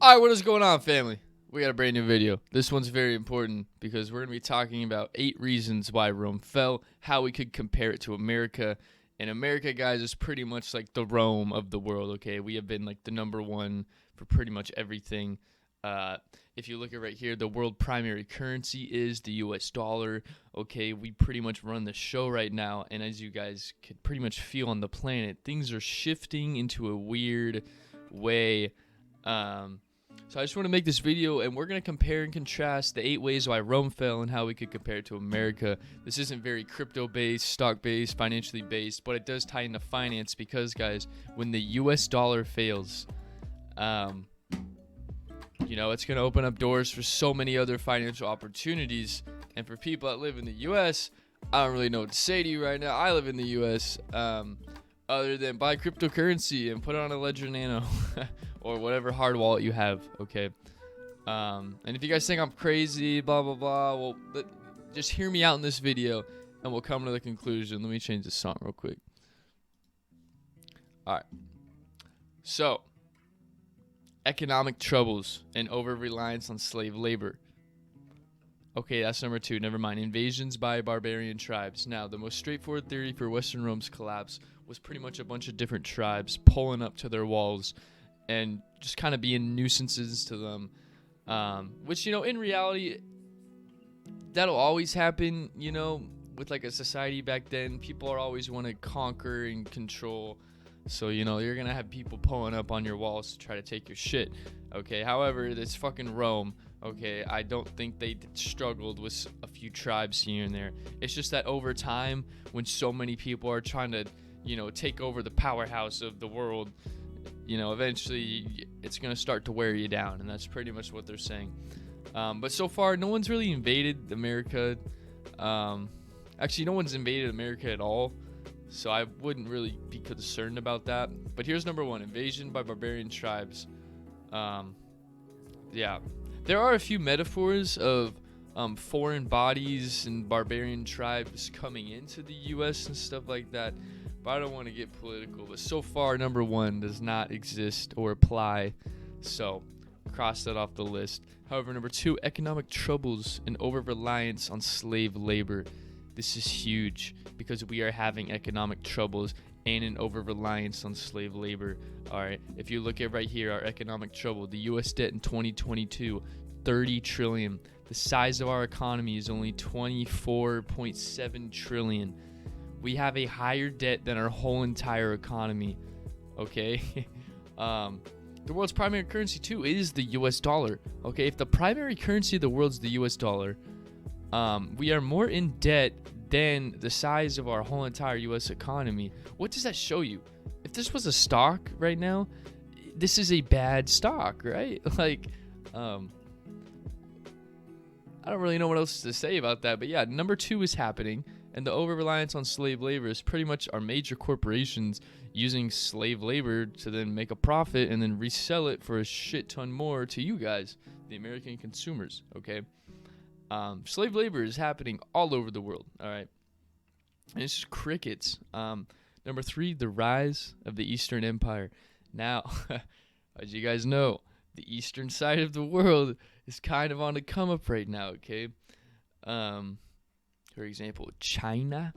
Alright, what is going on, family? We got a brand new video. This one's very important because we're going to be talking about 8 reasons why Rome fell, how we could compare it to America. And America, guys, is pretty much like the Rome of the world, okay? We have been like the number one for pretty much everything. If you look at right here, the world primary currency is the US dollar, okay? We pretty much run the show right now, and as you guys could pretty much feel on the planet, things are shifting into a weird way. So I just want to make this video, and we're going to compare and contrast the 8 ways why Rome fell and how we could compare it to America. This isn't very crypto-based, stock-based, financially based, but it does tie into finance because, guys, when the US dollar fails, you know, it's going to open up doors for so many other financial opportunities. And for people that live in the US, I don't really know what to say to you right now. I live in the US, other than buy cryptocurrency and put it on a Ledger Nano or whatever hard wallet you have, okay? And if you guys think I'm crazy, blah, blah, blah, well, just hear me out in this video and we'll come to the conclusion. Let me change this song real quick. All right. So, economic troubles and over-reliance on slave labor. Okay, that's number 2. Never mind. Invasions by barbarian tribes. Now, the most straightforward theory for Western Rome's collapse was pretty much a bunch of different tribes pulling up to their walls and just kind of being nuisances to them. Which, you know, in reality, that'll always happen, you know, with like a society back then. People are always want to conquer and control. So, you know, you're going to have people pulling up on your walls to try to take your shit. Okay, however, it's fucking Rome. Okay, I don't think they struggled with a few tribes here and there. It's just that over time, when so many people are trying to, you know, take over the powerhouse of the world, you know, eventually it's going to start to wear you down. And that's pretty much what they're saying. But so far, no one's really invaded America. Actually, no one's invaded America at all. So I wouldn't really be concerned about that. But here's number 1, invasion by barbarian tribes. Yeah. There are a few metaphors of foreign bodies and barbarian tribes coming into the U.S. and stuff like that. But I don't want to get political. But so far, number 1 does not exist or apply. So cross that off the list. However, number 2, economic troubles and over-reliance on slave labor. This is huge because we are having economic troubles and an over-reliance on slave labor. All right, if you look at right here, our economic trouble, the U.S. debt in 2022, $30 trillion. The size of our economy is only $24.7 trillion. We have a higher debt than our whole entire economy, okay? The world's primary currency, too, is the U.S. dollar, okay? If the primary currency of the world is the U.S. dollar, we are more in debt than the size of our whole entire U.S. economy. What does that show you? If this was a stock right now, this is a bad stock, right? Like, I don't really know what else to say about that. But yeah, number 2 is happening. And the over-reliance on slave labor is pretty much our major corporations using slave labor to then make a profit and then resell it for a shit ton more to you guys, the American consumers, okay? Slave labor is happening all over the world, all right? And it's just crickets. Number 3, the rise of the Eastern Empire. Now, as you guys know, the eastern side of the world is kind of on a come up right now, okay? For example, China.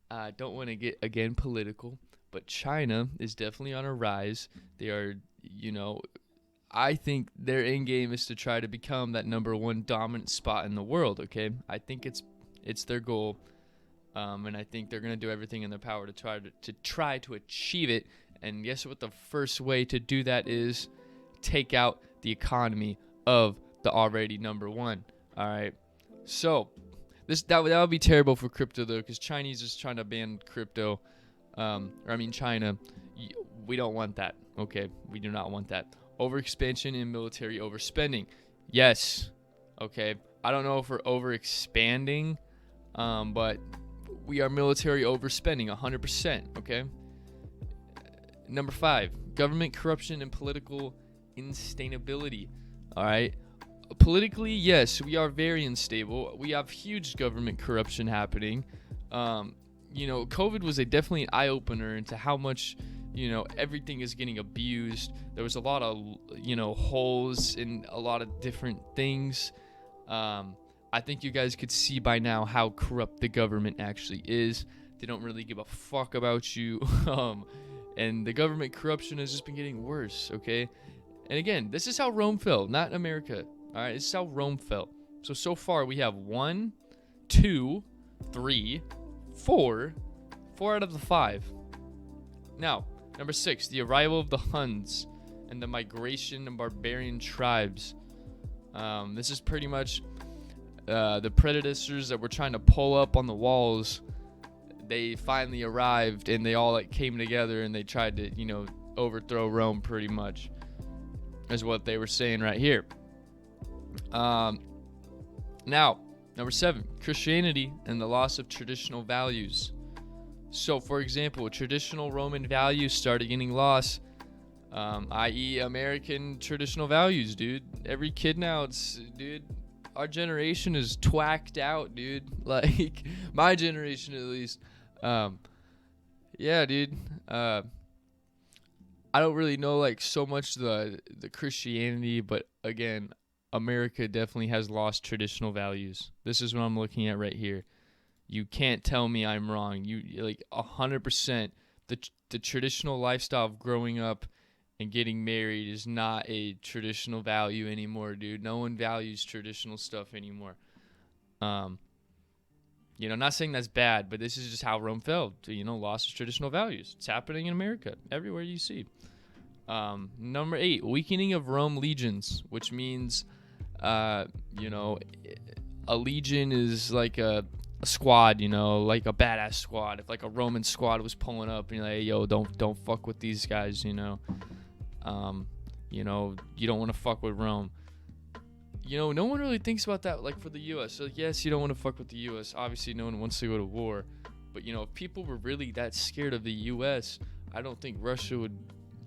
I don't want to get, again, political, but China is definitely on a rise. They are, you know, I think their end game is to try to become that number 1 dominant spot in the world, okay? I think it's their goal, and I think they're going to do everything in their power to try to achieve it. And guess what the first way to do that is? Take out the economy of the already number 1, all right? So that would be terrible for crypto, though, because Chinese is trying to ban crypto, China. We don't want that, okay? We do not want that. Overexpansion and military overspending. Yes. Okay. I don't know if we're overexpanding, but we are military overspending 100%. Okay. Number 5, government corruption and political instability. All right. Politically, yes, we are very unstable. We have huge government corruption happening. You know, COVID was definitely an eye-opener into how much everything is getting abused. There was a lot of, holes in a lot of different things. I think you guys could see by now how corrupt the government actually is. They don't really give a fuck about you. And the government corruption has just been getting worse, okay? And again, this is how Rome fell, not America. All right, this is how Rome fell. So far we have 1, 2, 3, 4 out of the 5. Now, number 6, the arrival of the Huns and the migration of barbarian tribes. This is pretty much the predecessors that were trying to pull up on the walls. They finally arrived, and they all came together, and they tried to, overthrow Rome pretty much, is what they were saying right here. Now, number 7, Christianity and the loss of traditional values. So, for example, traditional Roman values started getting lost, i.e. American traditional values, dude. Every kid now, our generation is twacked out, dude. Like, my generation at least. Yeah, dude. I don't really know, so much the Christianity, but again, America definitely has lost traditional values. This is what I'm looking at right here. You can't tell me I'm wrong. 100%. The traditional lifestyle of growing up and getting married is not a traditional value anymore, dude. No one values traditional stuff anymore. Not saying that's bad, but this is just how Rome fell. Lost its traditional values. It's happening in America, everywhere you see. Number 8, weakening of Rome legions, which means, a legion is like a squad, like a badass squad. If a Roman squad was pulling up and you're like, hey, yo, don't fuck with these guys, you don't want to fuck with Rome. No one really thinks about that, for the U.S. So, yes, you don't want to fuck with the U.S. Obviously, no one wants to go to war. But, if people were really that scared of the U.S., I don't think Russia would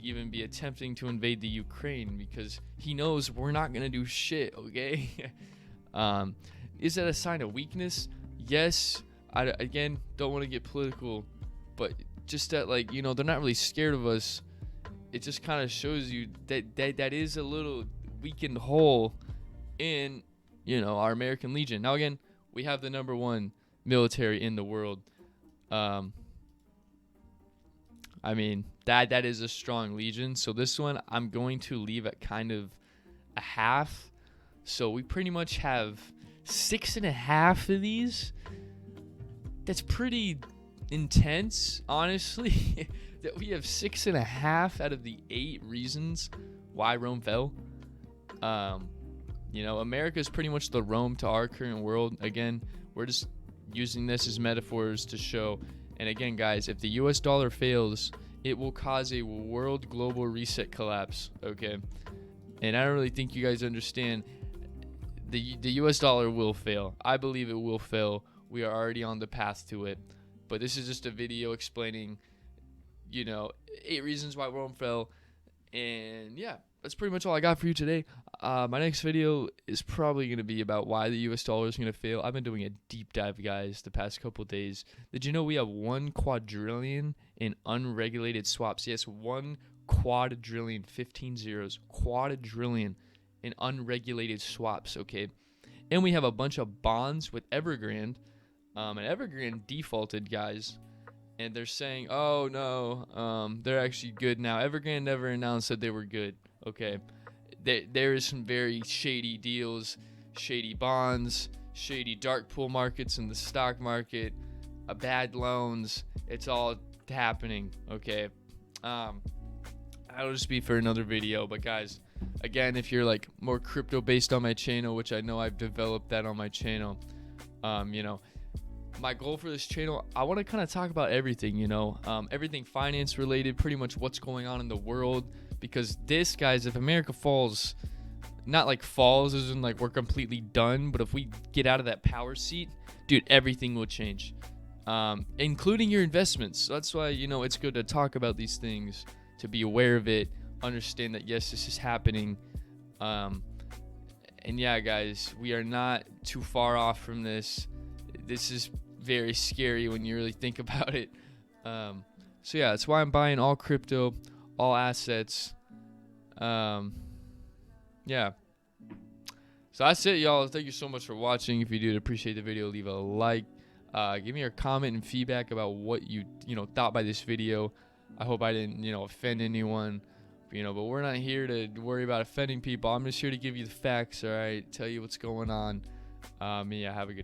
even be attempting to invade the Ukraine, because he knows we're not going to do shit, okay? Is that a sign of weakness? Yes. I, again, don't want to get political, but just that, they're not really scared of us. It just kind of shows you that is a little weakened hole in, our American Legion. Now, again, we have the number 1 military in the world. That is a strong legion. So this one, I'm going to leave at kind of a half. So we pretty much have 6.5 of these. That's pretty intense, honestly. That we have 6.5 out of the 8 reasons why Rome fell. America is pretty much the Rome to our current world. Again, we're just using this as metaphors to show. And again, guys, if the US dollar fails, it will cause a world global reset collapse, okay? And I don't really think you guys understand. The US dollar will fail. I believe it will fail. We are already on the path to it. But this is just a video explaining, 8 reasons why Rome fell. And yeah, that's pretty much all I got for you today. My next video is probably going to be about why the US dollar is going to fail. I've been doing a deep dive, guys, the past couple days. Did you know we have 1 quadrillion in unregulated swaps? Yes, 1 quadrillion, 15 zeros, quadrillion in unregulated swaps, okay? And we have a bunch of bonds with Evergrande. And Evergrande defaulted, guys. And they're saying, oh, no, they're actually good now. Evergrande never announced that they were good, okay? There is some very shady deals, shady bonds, shady dark pool markets in the stock market, bad loans. It's all happening, okay? That'll just be for another video. But, guys, again, if you're, more crypto-based on my channel, which I know I've developed that on my channel, my goal for this channel, I want to kind of talk about everything, everything finance related, pretty much what's going on in the world. Because this, guys, if America falls, not falls as in we're completely done, but if we get out of that power seat, dude, everything will change, including your investments. So that's why, it's good to talk about these things, to be aware of it, understand that, yes, this is happening. And yeah, guys, we are not too far off from this. This is very scary when you really think about it. So yeah, that's why I'm buying all crypto, all assets. Yeah. So that's it, y'all. Thank you so much for watching. If you did appreciate the video, leave a like. Give me your comment and feedback about what you thought by this video. I hope I didn't offend anyone. But we're not here to worry about offending people. I'm just here to give you the facts. All right, tell you what's going on. Yeah, have a good